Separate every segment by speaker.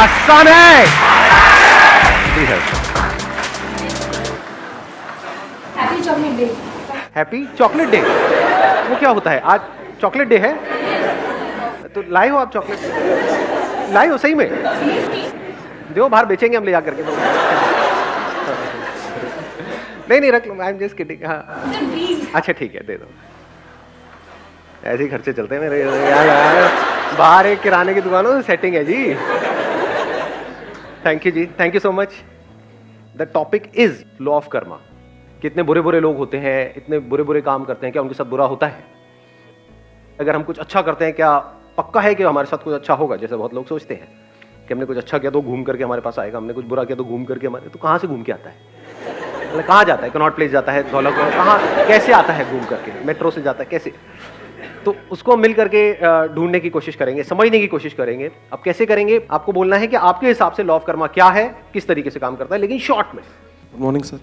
Speaker 1: आसान है।
Speaker 2: Happy chocolate day.
Speaker 1: Happy chocolate day, वो क्या होता है? आज चॉकलेट डे है तो लाए हो आप चॉकलेट? लाए हो सही में? दो बाहर बेचेंगे हम ले जा करके। नहीं रख लो, आई एम जस्ट किडिंग। हाँ अच्छा ठीक है, दे दो। ऐसे ही खर्चे चलते हैं मेरे यार, बाहर एक किराने की दुकानों से सेटिंग है जी। थैंक यू जी, thank you so much. The topic is law of karma. कितने बुरे बुरे लोग होते हैं, इतने बुरे बुरे काम करते हैं, क्या उनके साथ बुरा होता है? अगर हम कुछ अच्छा करते हैं, क्या पक्का है कि हमारे साथ कुछ अच्छा होगा? जैसे बहुत लोग सोचते हैं कि हमने कुछ अच्छा किया तो घूम करके हमारे पास आएगा, हमने कुछ बुरा किया तो घूम करके हमारे, तो कहाँ से घूम के आता है? मतलब कहाँ जाता है? कनॉट प्लेस जाता है, धौला कहाँ कैसे आता है घूम करके? मेट्रो से जाता है कैसे? तो उसको मिल करके ढूंढने की कोशिश करेंगे, समझने की कोशिश करेंगे। अब कैसे करेंगे? आपको बोलना है कि आपके हिसाब से लॉ ऑफ कर्मा क्या है, किस तरीके से काम करता है, लेकिन शॉर्ट में।
Speaker 3: Good morning sir.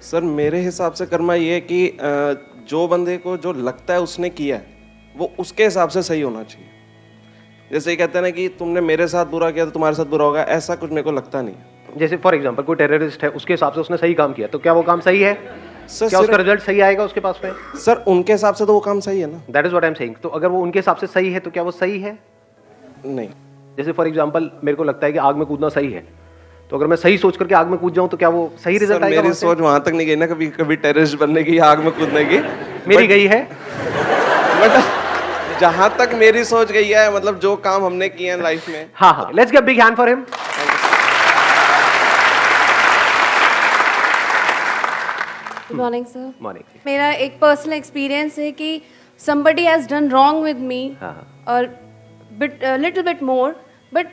Speaker 3: सर मेरे हिसाब से कर्मा ये है कि जो बंदे को जो लगता है उसने किया है वो उसके हिसाब से सही होना चाहिए। जैसे ये कहते हैं ना कि तुमने मेरे साथ बुरा किया तो तुम्हारे साथ बुरा होगा, ऐसा कुछ मेरे को लगता नहीं है।
Speaker 1: जैसे फॉर एग्जांपल कोई टेररिस्ट है, उसके हिसाब से उसने सही काम किया, तो क्या वो काम सही है?
Speaker 3: सर
Speaker 1: क्या उसका रिजल्ट सही आएगा उसके पास में?
Speaker 3: सर उनके हिसाब से तो वो काम सही है ना।
Speaker 1: That is what I am saying. तो अगर वो उनके हिसाब से सही है तो क्या वो सही है?
Speaker 3: नहीं।
Speaker 1: जैसे फॉर एग्जांपल मेरे को लगता है कि आग में कूदना सही है, तो अगर मैं सही सोच करके आग में कूद जाऊं तो क्या वो सही रिजल्ट आएगा?
Speaker 3: मेरी सोच वहां तक नहीं गई ना, कभी कभी टेररिस्ट बनने की, आग में कूदने की।
Speaker 1: मेरी गई है।
Speaker 3: बट जहां तक मेरी सोच गई है, मतलब जो काम हमने किए हैं लाइफ में।
Speaker 1: हाँ, let's give big hand for him.
Speaker 4: Good morning sir.
Speaker 1: Morning.
Speaker 4: मेरा एक पर्सनल एक्सपीरियंस है कि somebody has done wrong with me और लिटिल बिट मोर, बट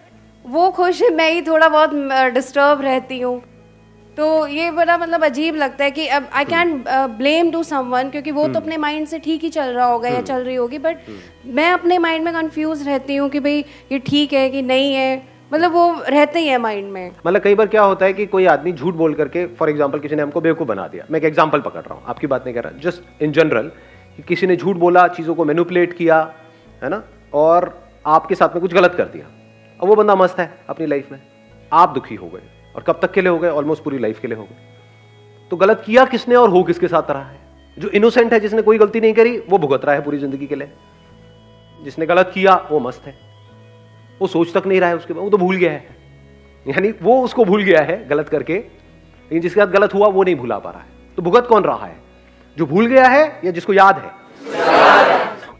Speaker 4: वो खुश है, मैं ही थोड़ा बहुत डिस्टर्ब रहती हूँ। तो ये बड़ा मतलब अजीब लगता है कि अब I can blame to someone, क्योंकि वो तो अपने माइंड से ठीक ही चल रहा होगा या चल रही होगी, बट मैं अपने माइंड में कंफ्यूज रहती हूँ कि भाई ये ठीक है कि नहीं है, मतलब वो रहते ही है माइंड में।
Speaker 1: मतलब कई बार क्या होता है कि कोई आदमी झूठ बोल करके, फॉर एग्जांपल किसी ने हमको बेवकूफ बना दिया। मैं एक एग्जांपल पकड़ रहा हूँ, आपकी बात नहीं कर रहा, जस्ट इन जनरल, कि किसी ने झूठ बोला, चीज़ों को मैनिपुलेट किया, है ना, और आपके साथ में कुछ गलत कर दिया। अब वो बंदा मस्त है अपनी लाइफ में, आप दुखी हो गए, और कब तक के लिए हो गए? ऑलमोस्ट पूरी लाइफ के लिए हो गए। तो गलत किया किसने और हो किसके साथ रहा है? जो इनोसेंट है, जिसने कोई गलती नहीं करी, वो भुगत रहा है पूरी जिंदगी के लिए। जिसने गलत किया वो मस्त है, वो सोच तक नहीं रहा है उसके बाद, वो तो भूल गया है, यानी वो उसको भूल गया है गलत करके, लेकिन जिसके साथ गलत हुआ वो नहीं भुला पा रहा है। तो भुगत कौन रहा है? जो भूल गया है या जिसको याद है?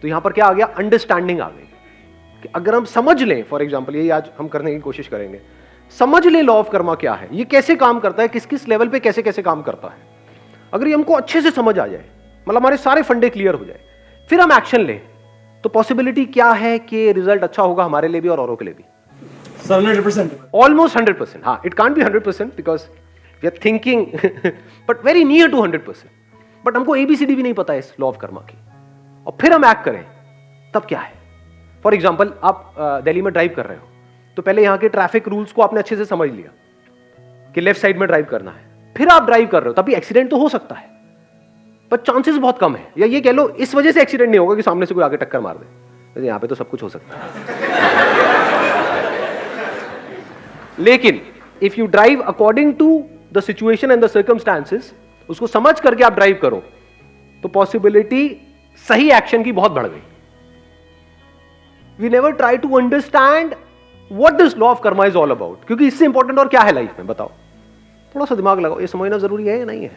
Speaker 1: तो यहां पर क्या आ गया? अंडरस्टैंडिंग आ गई कि अगर हम समझ लें, फॉर एग्जांपल यही आज हम करने की कोशिश करेंगे, समझ लें लॉ ऑफ कर्मा क्या है, ये कैसे काम करता है, किस किस लेवल पे कैसे कैसे काम करता है। अगर ये हमको अच्छे से समझ आ जाए, मतलब हमारे सारे फंडे क्लियर हो जाए, फिर हम एक्शन लें, तो पॉसिबिलिटी क्या है कि रिजल्ट अच्छा होगा हमारे लिए भी और औरों के लिए भी?
Speaker 5: 100%,
Speaker 1: ऑलमोस्ट 100%। हाँ, it can't be 100% because we are thinking but very near to 100%। But हमको ABCD भी नहीं पता है इस लॉ ऑफ कर्मा की, और फिर हम एक्ट करें, तब क्या है? फॉर एग्जाम्पल आप दिल्ली में ड्राइव कर रहे हो, तो पहले यहाँ के ट्रैफिक रूल्स को आपने अच्छे से समझ लिया कि लेफ्ट साइड में ड्राइव करना है, फिर आप ड्राइव कर रहे हो, तभी एक्सीडेंट तो हो सकता है, पर चांसेस बहुत कम है। या ये कह लो इस वजह से एक्सीडेंट नहीं होगा कि सामने से कोई आगे टक्कर मार दे, यहाँ पे तो सब कुछ हो सकता है। लेकिन if you drive according to the situation and the circumstances, उसको समझ करके आप ड्राइव करो, तो पॉसिबिलिटी सही एक्शन की बहुत बढ़ गई। We never try to understand what this law of karma is all about, क्योंकि इससे इंपॉर्टेंट और क्या है लाइफ में? बताओ, थोड़ा सा दिमाग लगाओ, ये समझना जरूरी है या नहीं है?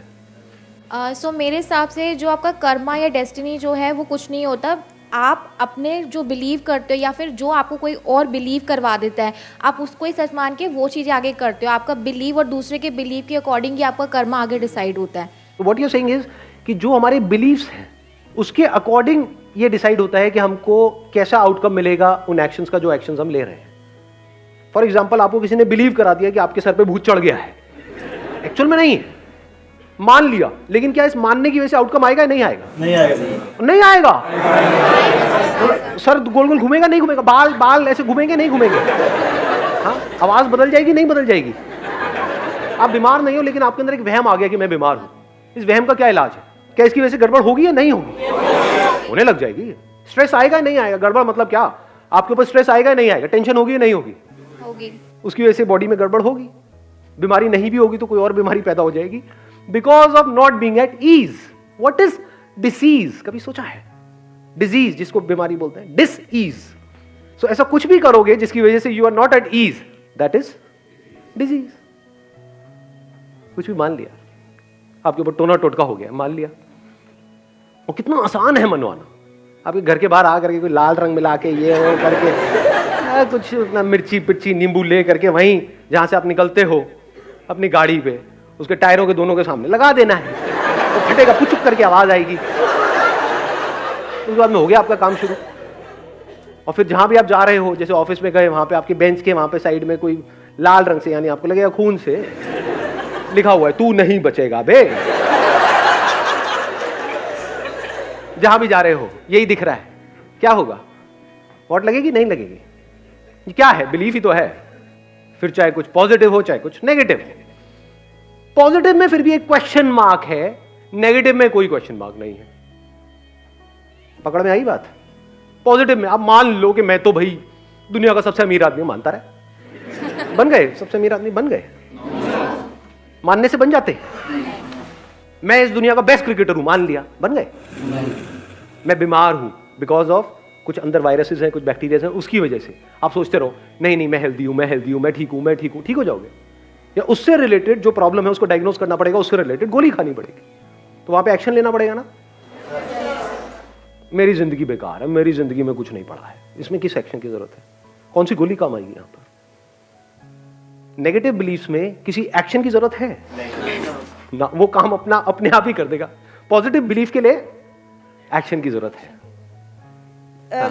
Speaker 2: सो मेरे हिसाब से जो आपका कर्मा या डेस्टिनी जो है वो कुछ नहीं होता। आप अपने जो बिलीव करते हो या फिर जो आपको कोई और बिलीव करवा देता है, आप उसको ही सच मान के वो चीज़ें आगे करते हो। आपका बिलीव और दूसरे के बिलीव के अकॉर्डिंग ही आपका कर्मा आगे डिसाइड होता है।
Speaker 1: तो what you are saying is कि जो हमारे बिलीव्स हैं उसके अकॉर्डिंग ये डिसाइड होता है कि हमको कैसा आउटकम मिलेगा उन एक्शंस का, जो एक्शंस हम ले रहे हैं। फॉर एग्जाम्पल आपको किसी ने बिलीव करा दिया कि आपके सर पे भूत चढ़ गया है, एक्चुअल में नहीं है, मान लिया, लेकिन क्या इस मानने की वजह से आउटकम आएगा? नहीं आएगा।
Speaker 5: नहीं आएगा।
Speaker 1: नहीं आएगा। सर गोल गोल घूमेगा? नहीं घूमेगा। बाल बाल ऐसे घूमेंगे? नहीं घूमेंगे। हाँ, आवाज बदल जाएगी? नहीं बदल जाएगी। आप बीमार नहीं हो, लेकिन आपके अंदर एक वहम आ गया कि मैं बीमार हूं। इस वहम का क्या इलाज है? क्या इसकी वजह से गड़बड़ होगी या नहीं होगी? होने लग जाएगी। स्ट्रेस आएगा नहीं आएगा? गड़बड़ मतलब क्या? आपके ऊपर स्ट्रेस आएगा नहीं आएगा? टेंशन होगी या नहीं होगी?
Speaker 2: होगी।
Speaker 1: उसकी वजह से बॉडी में गड़बड़ होगी, बीमारी नहीं भी होगी तो कोई और बीमारी पैदा हो जाएगी, because of not being at ease. What is disease? कभी सोचा है? डिजीज जिसको बीमारी बोलते हैं, डिस ईज। सो ऐसा कुछ भी करोगे जिसकी वजह से you are not at ease, that is disease. कुछ भी मान लिया, आपके ऊपर टोना टोटका हो गया, मान लिया। और कितना आसान है मनवाना। आपके घर के बाहर आकर के कोई लाल रंग मिला के ये वो करके कुछ अपना मिर्ची पिर्ची नींबू ले करके वहीं जहां से आप निकलते हो अपनी गाड़ी पे, उसके टायरों के दोनों के सामने लगा देना है, तो फटेगा, पुचुक करके आवाज आएगी, उसके बाद में हो गया आपका काम शुरू। और फिर जहां भी आप जा रहे हो, जैसे ऑफिस में गए, वहां पे आपके बेंच के वहां पे साइड में कोई लाल रंग से, यानी आपको लगेगा खून से लिखा हुआ है, तू नहीं बचेगा बे। जहां भी जा रहे हो यही दिख रहा है, क्या होगा? वोट लगेगी? नहीं लगेगी। ये क्या है? बिलीफ ही तो है। फिर चाहे कुछ पॉजिटिव हो चाहे कुछ नेगेटिव हो। पॉजिटिव में फिर भी एक क्वेश्चन मार्क है, नेगेटिव में कोई क्वेश्चन मार्क नहीं है। पकड़ में आई बात? पॉजिटिव में आप मान लो कि मैं तो भाई दुनिया का सबसे अमीर आदमी हूं, मानता रहे, बन गए सबसे अमीर आदमी, बन गए। मानने से बन जाते। मैं इस दुनिया का बेस्ट क्रिकेटर हूं, मान लिया, बन गए। मैं बीमार हूं बिकॉज ऑफ कुछ अंदर वायरसेस हैं, कुछ बैक्टीरिया हैं, उसकी वजह से आप सोचते रहो नहीं नहीं मैं हेल्दी हूं, मैं हेल्दी हूं, मैं ठीक हूं, मैं ठीक हूं, ठीक हो जाओगे। या उससे रिलेटेड जो प्रॉब्लम है उसको डायग्नोस करना पड़ेगा, उससे रिलेटेड गोली खानी पड़ेगी, तो वहां पे एक्शन लेना पड़ेगा ना। मेरी जिंदगी बेकार है, मेरी जिंदगी में कुछ नहीं पड़ा है, इसमें किस एक्शन की जरूरत है? कौन सी गोली काम आएगी यहां पर? नेगेटिव बिलीफ्स में किसी एक्शन की जरूरत है ना, वो काम अपना अपने आप ही कर देगा। पॉजिटिव बिलीफ के लिए एक्शन की जरूरत है।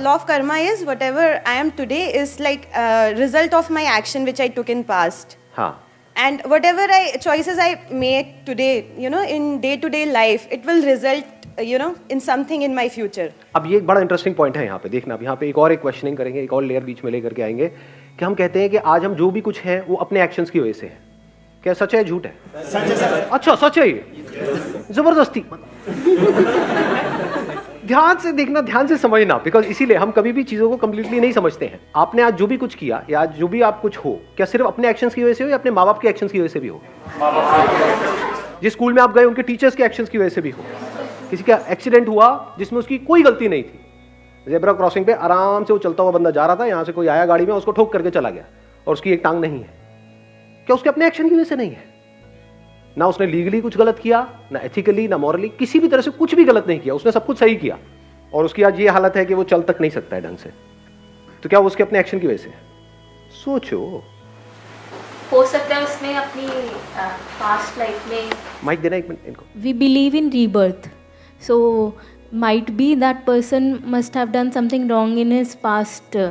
Speaker 6: Law of karma is whatever I am today is like a result of my action which I took in past.
Speaker 1: हाँ,
Speaker 6: And whatever choices I make today, you know, in day-to-day life, it will result, you know, in something in my future.
Speaker 1: अब ये एक बड़ा interesting point है यहाँ पे, देखना। अब यहाँ पे एक क्वेश्चनिंग करेंगे, एक और लेयर बीच में लेकर के आएंगे कि हम कहते हैं कि आज हम जो भी कुछ है वो अपने एक्शंस की वजह से है। क्या सच है झूठ है?
Speaker 5: सच है सर।
Speaker 1: अच्छा सच है ये, जबरदस्ती। ध्यान से देखना, ध्यान से समझना, बिकॉज इसीलिए हम कभी भी चीजों को कंप्लीटली नहीं समझते हैं। आपने आज जो भी कुछ किया या आज जो भी आप कुछ हो, क्या सिर्फ अपने एक्शंस की वजह से हो या अपने माँ बाप के एक्शंस की वजह से भी हो? जिस स्कूल में आप गए उनके टीचर्स के एक्शंस की वजह से भी हो। किसी का एक्सीडेंट हुआ जिसमें उसकी कोई गलती नहीं थी, ज़ेब्रा क्रॉसिंग पे आराम से वो चलता हुआ बंदा जा रहा था, यहां से कोई आया गाड़ी में, उसको ठोक करके चला गया और उसकी एक टांग नहीं है, क्या उसके अपने एक्शन की वजह से नहीं है? ना उसने लीगली कुछ गलत किया, ना एथिकली, ना मॉरली, किसी भी तरह से कुछ भी गलत नहीं किया, उसने सब कुछ सही किया और उसकी आज ये हालत है कि वो चल तक नहीं सकता है ढंग से। तो क्या वो उसके अपने एक्शन की वजह से? सोचो।
Speaker 2: हो सकता है उसने अपनी पास्ट लाइफ में,
Speaker 1: माइक देना एक मिनट इनको।
Speaker 7: We believe in rebirth, so might be that person must have done something wrong in his past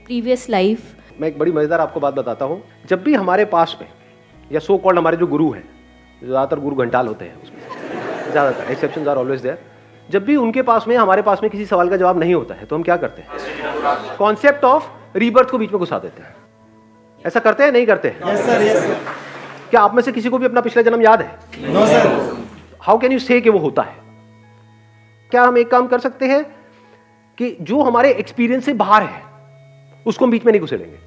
Speaker 7: previous life.
Speaker 1: मैं एक बड़ी मजेदार आपको बात बताता हूं। जब भी हमारे पास में या सो कॉल्ड हमारे जो गुरु हैं, ज्यादातर गुरु घंटाल होते हैं, उसमें ज्यादातर एक्सेप्शंस आर ऑलवेज देयर, जब भी उनके पास में हमारे पास में किसी सवाल का जवाब नहीं होता है तो हम क्या करते हैं? कॉन्सेप्ट ऑफ रीबर्थ को बीच में घुसा देते हैं। ऐसा करते हैं नहीं करते हैं?
Speaker 5: Yes sir, yes sir.
Speaker 1: क्या आप में से किसी को भी अपना पिछला जन्म याद है?
Speaker 5: No sir.
Speaker 1: How can you say कि वो होता है? क्या हम एक काम कर सकते हैं कि जो हमारे एक्सपीरियंस से बाहर है उसको हम बीच में नहीं घुसेड़ेंगे?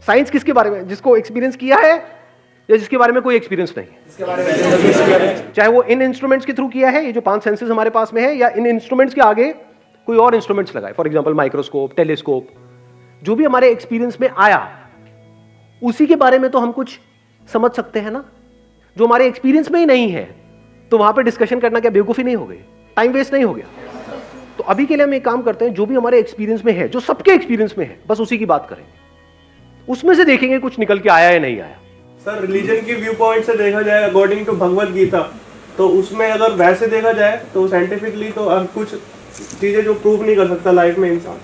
Speaker 1: साइंस किसके बारे में? जिसको एक्सपीरियंस किया है या जिसके बारे में कोई एक्सपीरियंस नहीं है? चाहे वो इन इंस्ट्रूमेंट्स के थ्रू किया है, ये जो 5 सेंसेस हमारे पास में है, या इन इंस्ट्रूमेंट्स के आगे कोई और इंस्ट्रूमेंट्स लगाए, फॉर एग्जांपल माइक्रोस्कोप, टेलीस्कोप, जो भी हमारे एक्सपीरियंस में आया उसी के बारे में तो हम कुछ समझ सकते हैं ना। जो हमारे एक्सपीरियंस में ही नहीं है तो वहां पे डिस्कशन करना क्या बेवकूफी नहीं हो गई? टाइम वेस्ट नहीं हो गया? तो अभी के लिए हम एक काम करते हैं, जो भी हमारे एक्सपीरियंस में है, जो सबके एक्सपीरियंस में है, बस उसी की बात करेंगे, उसमें से देखेंगे कुछ निकल के आया या नहीं आया।
Speaker 8: सर रिलीजन की व्यू पॉइंट से देखा जाए, अकॉर्डिंग टू भगवत गीता, तो उसमें अगर वैसे देखा जाए तो साइंटिफिकली तो कुछ चीजें जो प्रूव नहीं कर सकता लाइफ में इंसान,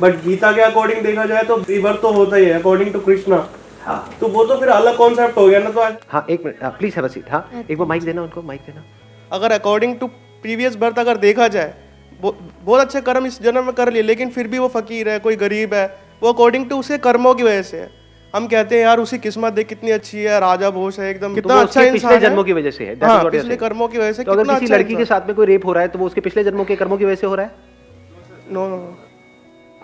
Speaker 8: बट गीता के अकॉर्डिंग देखा जाए तो रिबर्थ तो होता ही है अकॉर्डिंग टू कृष्णा। हाँ, तो वो तो फिर अलग कॉन्सेप्ट हो गया ना। तो आज
Speaker 1: हाँ एक minute please have a seat. हाँ एक बार माइक देना उनको, माइक देना।
Speaker 8: अगर अकॉर्डिंग टू प्रीवियस बर्थ अगर देखा जाए, बहुत अच्छे कर्म इस जन्म में कर लिए, लेकिन फिर भी वो फकीर है, कोई गरीब है, वो अकॉर्डिंग टू उसके कर्मों की वजह से है। हम कहते हैं यार उसकी किस्मत देख कितनी अच्छी है, राजा भोज है एकदम, कितना अच्छा इंसान है,
Speaker 1: पिछले जन्मों की वजह से है।
Speaker 8: हाँ, पिछले कर्मों की वजह से।
Speaker 1: तो अगर किसी लड़की के साथ में कोई रेप हो रहा है तो वो उसके पिछले जन्मों के कर्मों की वजह से हो रहा है?
Speaker 8: नो,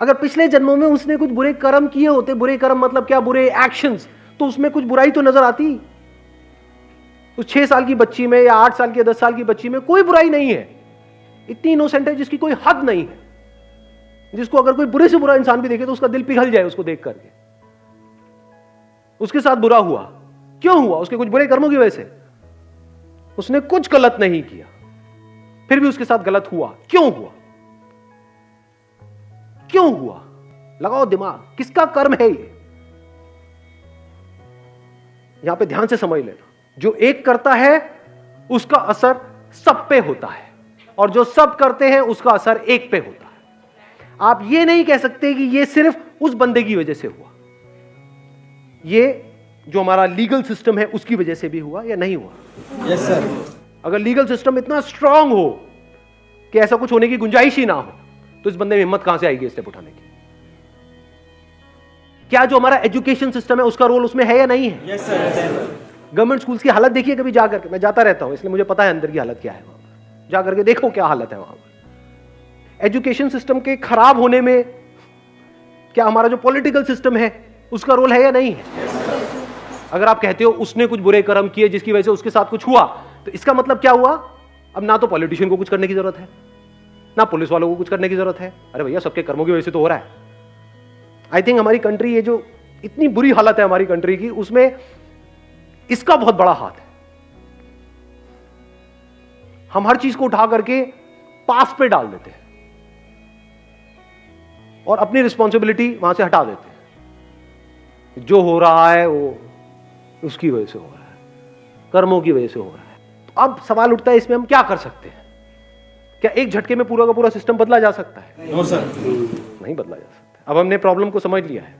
Speaker 1: अगर पिछले जन्मों में उसने कुछ बुरे कर्म किए होते, बुरे कर्म मतलब क्या, बुरे एक्शंस, तो उसमें कुछ बुराई तो नजर आती। उस 6 साल की बच्ची में या 8 साल की 10 साल की बच्ची में कोई बुराई नहीं है, इतनी इनोसेंट है जिसकी कोई हद नहीं है, जिसको अगर कोई बुरे से बुरा इंसान भी देखे तो उसका दिल पिघल जाए उसको देख करके। उसके साथ बुरा हुआ, क्यों हुआ? उसके कुछ बुरे कर्मों की वजह से। उसने कुछ गलत नहीं किया, फिर भी उसके साथ गलत हुआ, क्यों हुआ? क्यों हुआ? लगाओ दिमाग, किसका कर्म है ये? यहां पे ध्यान से समझ लेना, जो एक करता है उसका असर सब पे होता है, और जो सब करते हैं उसका असर एक पे होता है। आप ये नहीं कह सकते कि ये सिर्फ उस बंदे की वजह से हुआ, ये जो हमारा लीगल सिस्टम है उसकी वजह से भी हुआ या नहीं हुआ।
Speaker 5: Yes sir.
Speaker 1: अगर लीगल सिस्टम इतना स्ट्रांग हो कि ऐसा कुछ होने की गुंजाइश ही ना हो, तो इस बंदे में हिम्मत कहां से आएगी स्टेप उठाने की? क्या जो हमारा एजुकेशन सिस्टम है उसका रोल उसमें है या नहीं है?
Speaker 5: Yes sir.
Speaker 1: गवर्नमेंट स्कूल्स की हालत देखिए कभी जा करके, मैं जाता रहता हूं इसलिए मुझे पता है अंदर की हालत क्या है। वहां पर जा करके देखो क्या हालत है वहां पर। एजुकेशन सिस्टम के खराब होने में क्या हमारा जो पॉलिटिकल सिस्टम है उसका रोल है या नहीं है? अगर आप कहते हो उसने कुछ बुरे कर्म किए जिसकी वजह से उसके साथ कुछ हुआ, तो इसका मतलब क्या हुआ? अब ना तो पॉलिटिशियन को कुछ करने की जरूरत है, ना पुलिस वालों को कुछ करने की जरूरत है। अरे भैया सबके कर्मों की वजह से तो हो रहा है। आई थिंक हमारी कंट्री, ये जो इतनी बुरी हालत है हमारी कंट्री की, उसमें इसका बहुत बड़ा हाथ है। हम हर चीज को उठा करके पास पे डाल देते हैं और अपनी रिस्पॉन्सिबिलिटी वहां से हटा देते हैं। जो हो रहा है वो उसकी वजह से हो रहा है, कर्मों की वजह से हो रहा है। तो अब सवाल उठता है इसमें हम क्या कर सकते हैं? क्या एक झटके में पूरा का पूरा सिस्टम बदला जा सकता है?
Speaker 5: No sir.
Speaker 1: नहीं बदला जा सकता। अब हमने प्रॉब्लम को समझ लिया है,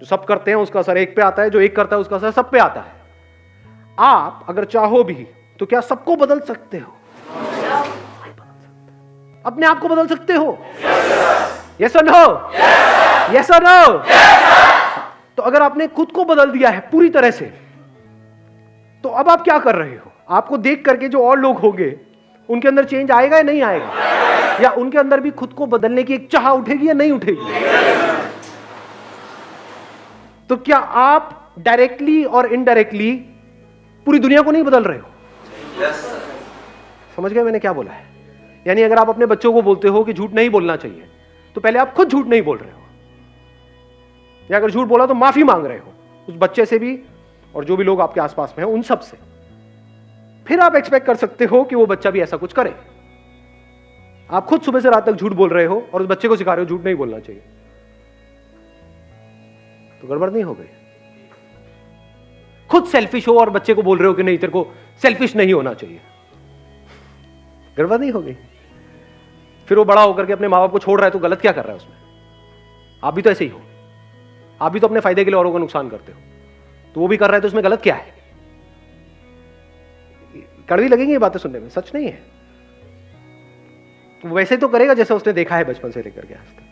Speaker 1: जो सब करते हैं उसका असर एक पे आता है, जो एक करता है उसका असर सब पे आता है। आप अगर चाहो भी तो क्या सबको बदल सकते हो? अपने आप को बदल सकते हो? यस और नो? यस और नो? तो अगर आपने खुद को बदल दिया है पूरी तरह से, तो अब आप क्या कर रहे हो? आपको देख करके जो और लोग होंगे उनके अंदर चेंज आएगा या नहीं आएगा? या उनके अंदर भी खुद को बदलने की एक चाह उठेगी या नहीं उठेगी? तो क्या आप डायरेक्टली और इनडायरेक्टली पूरी दुनिया को नहीं बदल रहे हो? समझ गए मैंने क्या बोला है? यानी अगर आप अपने बच्चों को बोलते हो कि झूठ नहीं बोलना चाहिए, तो पहले आप खुद झूठ नहीं बोल रहे हो, या अगर झूठ बोला तो माफी मांग रहे हो उस बच्चे से भी और जो भी लोग आपके आसपास में हैं उन सब से। फिर आप एक्सपेक्ट कर सकते हो कि वो बच्चा भी ऐसा कुछ करे। आप खुद सुबह से रात तक झूठ बोल रहे हो और उस बच्चे को सिखा रहे हो झूठ नहीं बोलना चाहिए, तो गड़बड़ नहीं हो गई? खुद सेल्फिश हो और बच्चे को बोल रहे हो कि नहीं तेरे को सेल्फिश नहीं होना चाहिए, गड़बड़ नहीं हो गई? फिर वो बड़ा होकर के अपने माँ बाप को छोड़ रहा है, तो गलत क्या कर रहा है उसमें? आप भी तो ऐसे ही हो, आप भी तो अपने फायदे के लिए औरों का नुकसान करते हो, तो वो भी कर रहा है, तो उसमें गलत क्या है? कड़वी लगेंगी ये बातें सुनने में, सच नहीं है। वैसे तो करेगा जैसा उसने देखा है बचपन से लेकर के आज तक।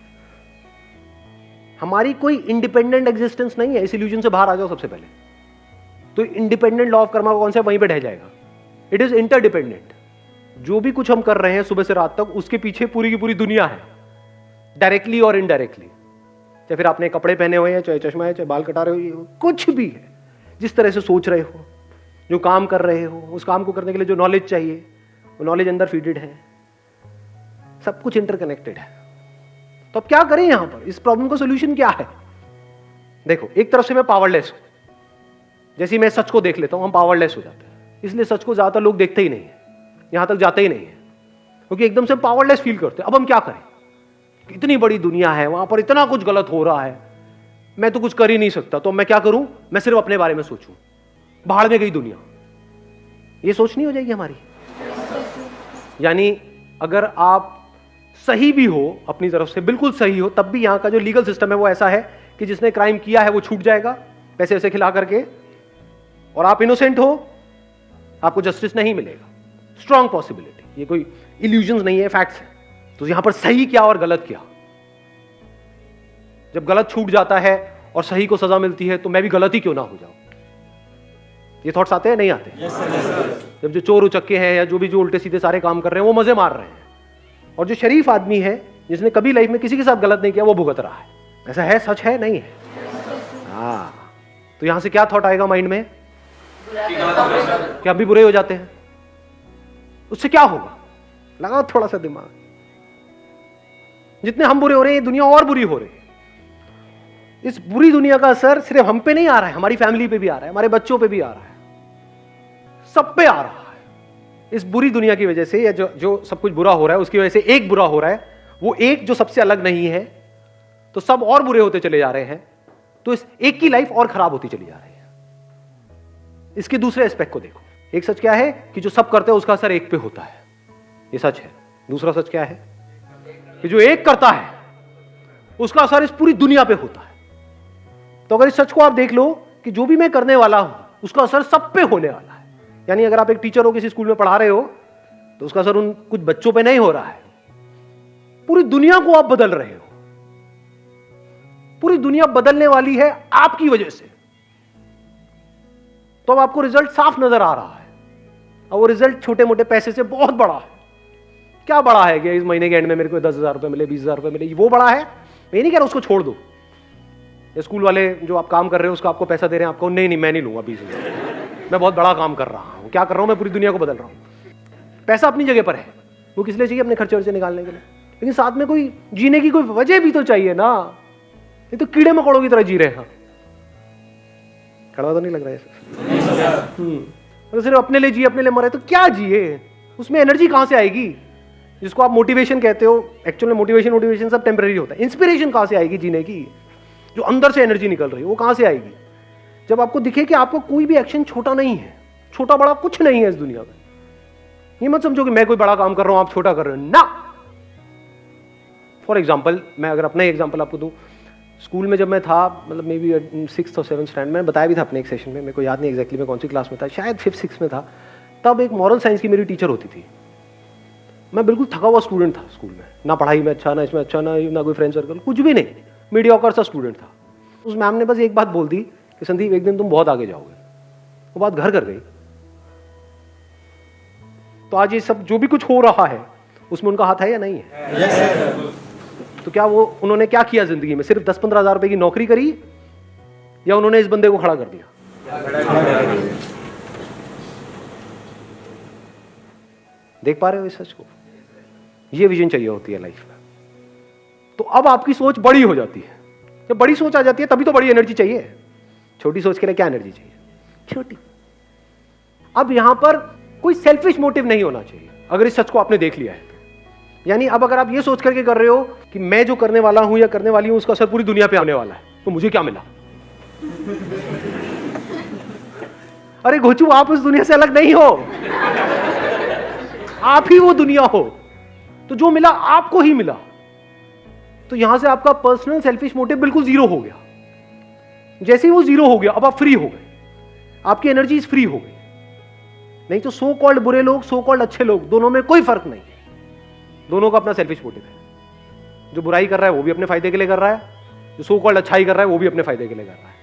Speaker 1: हमारी कोई इंडिपेंडेंट एग्जिस्टेंस नहीं है, इस इल्यूजन से बाहर आ जाओ सबसे पहले। तो इंडिपेंडेंट लॉ ऑफ कर्मा कौन सा वहीं पे ढह जाएगा? It is interdependent. जो भी कुछ हम कर रहे हैं सुबह से रात तक, उसके पीछे पूरी की पूरी दुनिया है, डायरेक्टली और इनडायरेक्टली। चाहे फिर आपने कपड़े पहने हुए हैं, चाहे चश्मा है, चाहे बाल कटा रहे हो, कुछ भी है, जिस तरह से सोच रहे हो, जो काम कर रहे हो, उस काम को करने के लिए जो नॉलेज चाहिए वो नॉलेज अंदर फीडेड है, सब कुछ इंटरकनेक्टेड है। तो अब क्या करें यहां पर? इस प्रॉब्लम का सोल्यूशन क्या है? देखो, एक तरफ से मैं पावरलेस हूं, जैसे मैं सच को देख लेता हूं हम पावरलेस हो जाते हैं, इसलिए सच को ज्यादातर लोग देखते ही नहीं है, यहां तक जाते ही नहीं है, क्योंकि एकदम से पावरलेस फील करते हैं। अब हम क्या करें? इतनी बड़ी दुनिया है, वहां पर इतना कुछ गलत हो रहा है, मैं तो कुछ कर ही नहीं सकता, तो मैं क्या करूं? मैं सिर्फ अपने बारे में सोचूं, बाहर में गई दुनिया। ये सोच नहीं हो जाएगी हमारी? यानी अगर आप सही भी हो अपनी तरफ से, बिल्कुल सही हो, तब भी यहां का जो लीगल सिस्टम है वो ऐसा है कि जिसने क्राइम किया है वो छूट जाएगा पैसे वैसे खिला करके, और आप इनोसेंट हो, आपको जस्टिस नहीं मिलेगा। स्ट्रॉन्ग पॉसिबिलिटी, ये कोई इल्यूजन नहीं है, फैक्ट्स है। तो यहां पर सही क्या और गलत क्या? जब गलत छूट जाता है और सही को सजा मिलती है, तो मैं भी गलत ही क्यों ना हो जाऊं? ये थॉट्स आते हैं नहीं आते? जब जो चोर उचक्के हैं या जो भी जो उल्टे सीधे सारे काम कर रहे हैं वो मजे मार रहे हैं, और जो शरीफ आदमी है जिसने कभी लाइफ में किसी के साथ गलत नहीं किया वो भुगत रहा है। ऐसा है, सच है, नहीं है? हाँ, तो यहां से क्या थॉट आएगा माइंड में कि आप भी बुरे हो जाते हैं, उससे क्या होगा? लगाओ थोड़ा सा दिमाग। जितने हम बुरे हो रहे हैं, ये दुनिया और बुरी हो रही है। इस बुरी दुनिया का असर सिर्फ हम पे नहीं आ रहा है, हमारी फैमिली पे भी आ रहा है, हमारे बच्चों पे भी आ रहा है, सब पे आ रहा है। इस बुरी दुनिया की वजह से, या जो सब कुछ बुरा हो रहा है उसकी वजह से एक बुरा हो रहा है, वो एक जो सबसे अलग नहीं है, तो सब और बुरे होते चले जा रहे हैं, तो इस एक की लाइफ और खराब होती चली जा रही है। इसके दूसरे एस्पेक्ट को देखो। एक सच क्या है कि जो सब करते हैं उसका असर एक पे होता है, ये सच है। दूसरा सच क्या है कि जो एक करता है उसका असर इस पूरी दुनिया पे होता है। तो अगर इस सच को आप देख लो कि जो भी मैं करने वाला हूं उसका असर सब पे होने वाला है। यानी अगर आप एक टीचर हो, किसी स्कूल में पढ़ा रहे हो, तो उसका असर उन कुछ बच्चों पे नहीं हो रहा है, पूरी दुनिया को आप बदल रहे हो। पूरी दुनिया बदलने वाली है आपकी वजह से। तो अब आपको रिजल्ट साफ नजर आ रहा है, और वो रिजल्ट छोटे मोटे पैसे से बहुत बड़ा है। क्या बड़ा है कि इस महीने के एंड में मेरे को 10,000 रुपए मिले, 20,000 रुपए मिले, वो बड़ा है? मैं नहीं कह रहा उसको छोड़ दो। ये स्कूल वाले जो आप काम कर रहे हो उसका आपको पैसा दे रहे हैं, आपको नहीं मैं नहीं लूंगा 20,000, मैं बहुत बड़ा काम कर रहा हूं। क्या कर रहा हूं मैं? पूरी दुनिया को बदल रहा हूं। पैसा अपनी जगह पर है, वो किस लिए चाहिए? अपने खर्चे वर्चे निकालने के लिए। लेकिन साथ में कोई जीने की कोई वजह भी तो चाहिए ना। ये तो कीड़े मकोड़ों की तरह जी रहे हैं। कड़वा तो नहीं लग रहा है? तो सिर्फ अपने लिए जिए, अपने लिए मरे, तो क्या जिए? उसमें एनर्जी कहां से आएगी? जिसको आप मोटिवेशन कहते हो, एक्चुअली मोटिवेशन सब टेम्पररी होता है। इंस्पिरेशन कहां से आएगी जीने की? जो अंदर से एनर्जी निकल रही है वो कहां से आएगी? जब आपको दिखे कि आपका कोई भी एक्शन छोटा नहीं है, छोटा बड़ा कुछ नहीं है इस दुनिया में। ये मत समझो कि मैं कोई बड़ा काम कर रहा हूं आप छोटा कर रहे हो ना। फॉर एग्जाम्पल, मैं अगर अपना एग्जाम्पल आपको दूं, स्कूल में जब मैं था, मतलब मे बी 6th और 7th स्टैंडर्ड, मैंने बताया भी था अपने एक सेशन में, मेरे को याद नहीं एग्जैक्टली मैं कौन सी क्लास में था, शायद 5th 6th में था। तब एक मॉरल साइंस की मेरी टीचर होती थी। मैं बिल्कुल थका हुआ स्टूडेंट था स्कूल में, ना पढ़ाई में अच्छा, ना इसमें अच्छा, ना कोई फ्रेंड सर्कल, कुछ भी नहीं, मीडियोकर सा स्टूडेंट था। उस मैम ने बस एक बात बोल दी कि संदीप एक दिन तुम बहुत आगे जाओगे। वो बात घर कर गई। तो आज ये सब जो भी कुछ हो रहा है उसमें उनका हाथ है या नहीं है? तो क्या वो उन्होंने क्या किया जिंदगी में? सिर्फ 10-15 हज़ार रुपए की नौकरी करी, या उन्होंने इस बंदे को खड़ा कर दिया? देख पा रहे हो इस सच को? ये विजन चाहिए होती है लाइफ में। तो अब आपकी सोच बड़ी हो जाती है। जब बड़ी सोच आ जाती है तभी तो बड़ी एनर्जी चाहिए। छोटी सोच के लिए क्या एनर्जी चाहिए? छोटी। अब यहां पर कोई सेल्फिश मोटिव नहीं होना चाहिए अगर इस सच को आपने देख लिया है। यानी अब अगर आप ये सोच करके कर रहे हो कि मैं जो करने वाला हूं या करने वाली हूं उसका असर पूरी दुनिया पे आने वाला है, तो मुझे क्या मिला? अरे घोचू, आप उस दुनिया से अलग नहीं हो, आप ही वो दुनिया हो। तो जो मिला आपको ही मिला। तो यहां से आपका पर्सनल सेल्फिश मोटिव बिल्कुल जीरो हो गया। जैसे ही वो जीरो हो गया, अब आप फ्री हो गए, आपकी एनर्जीज फ्री हो गई। नहीं तो सो कॉल्ड बुरे लोग, सो कॉल्ड अच्छे लोग, दोनों में कोई फर्क नहीं है। दोनों का अपना सेल्फिश मोटिव है। जो बुराई कर रहा है वो भी अपने फायदे के लिए कर रहा है, जो सो कॉल्ड अच्छाई कर रहा है वो भी अपने फायदे के लिए कर रहा है।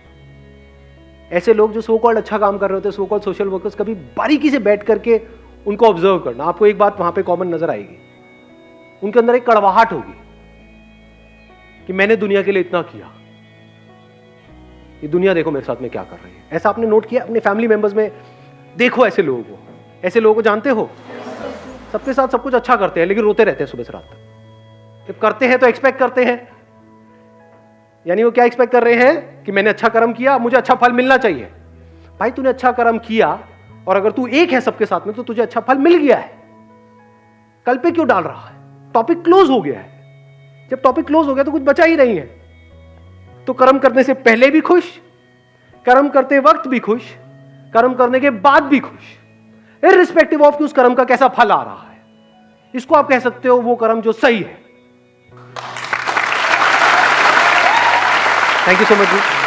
Speaker 1: ऐसे लोग जो सो कॉल्ड अच्छा काम कर रहे होते हैं, सो कॉल्ड सोशल वर्कर्स, कभी बारीकी से बैठ करके उनको ऑब्जर्व करना, आपको एक बात वहां पे कॉमन नजर आएगी। उनके अंदर एक कड़वाहट होगी कि मैंने दुनिया के लिए इतना किया, ये दुनिया देखो मेरे साथ में क्या कर रही है। ऐसा आपने नोट किया अपने फैमिली मेंबर्स में? देखो ऐसे लोगों को, ऐसे लोगों को जानते हो? सबके साथ सब कुछ अच्छा करते हैं लेकिन रोते रहते हैं सुबह से रात तक। जब करते हैं तो एक्सपेक्ट करते हैं, यानी वो क्या एक्सपेक्ट कर रहे हैं कि मैंने अच्छा कर्म किया, मुझे अच्छा फल मिलना चाहिए। भाई तूने अच्छा कर्म किया और अगर तू एक है सबके साथ में तो तुझे अच्छा फल मिल गया है। कल पे क्यों डाल रहा है? टॉपिक क्लोज हो गया है। जब टॉपिक क्लोज हो गया तो कुछ बचा ही नहीं है। तो कर्म करने से पहले भी खुश, कर्म करते वक्त भी खुश, कर्म करने के बाद भी खुश, इररिस्पेक्टिव ऑफ कि उस कर्म का कैसा फल आ रहा है। इसको आप कह सकते हो वो कर्म जो सही है। Thank you so much ji.